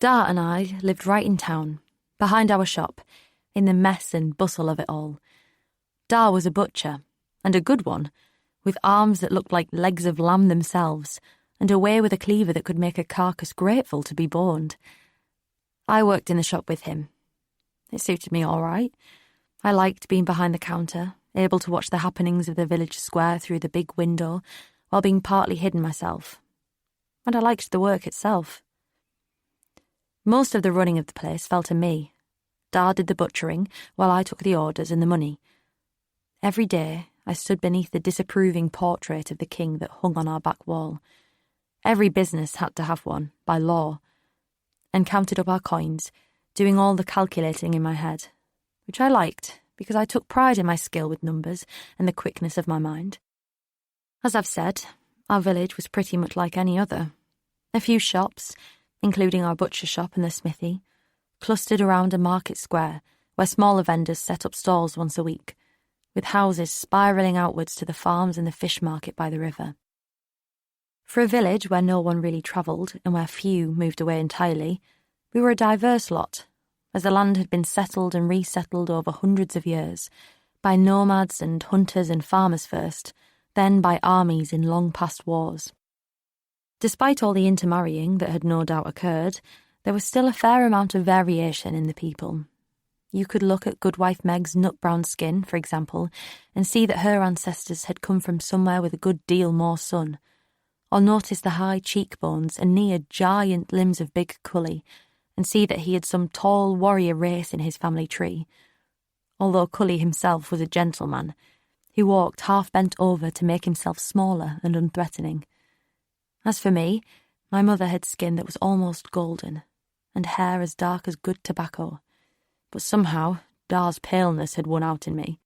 Dar and I lived right in town, behind our shop, in the mess and bustle of it all. Dar was a butcher, and a good one, with arms that looked like legs of lamb themselves, and a way with a cleaver that could make a carcass grateful to be boned. I worked in the shop with him. It suited me all right. I liked being behind the counter, able to watch the happenings of the village square through the big window, while being partly hidden myself. And I liked the work itself. Most of the running of the place fell to me. Dar did the butchering, while I took the orders and the money. Every day I stood beneath the disapproving portrait of the king that hung on our back wall. Every business had to have one, by law, and counted up our coins, doing all the calculating in my head, which I liked because I took pride in my skill with numbers and the quickness of my mind. As I've said, our village was pretty much like any other. A few shops, including our butcher shop and the smithy, clustered around a market square where smaller vendors set up stalls once a week, with houses spiralling outwards to the farms and the fish market by the river. For a village where no one really travelled and where few moved away entirely, we were a diverse lot, as the land had been settled and resettled over hundreds of years, by nomads and hunters and farmers first, then by armies in long-past wars. Despite all the intermarrying that had no doubt occurred, there was still a fair amount of variation in the people. You could look at Goodwife Meg's nut-brown skin, for example, and see that her ancestors had come from somewhere with a good deal more sun, or notice the high cheekbones and near giant limbs of Big Cully, and see that he had some tall warrior race in his family tree. Although Cully himself was a gentleman, he walked half bent over to make himself smaller and unthreatening. As for me, my mother had skin that was almost golden, and hair as dark as good tobacco, but somehow Dar's paleness had won out in me.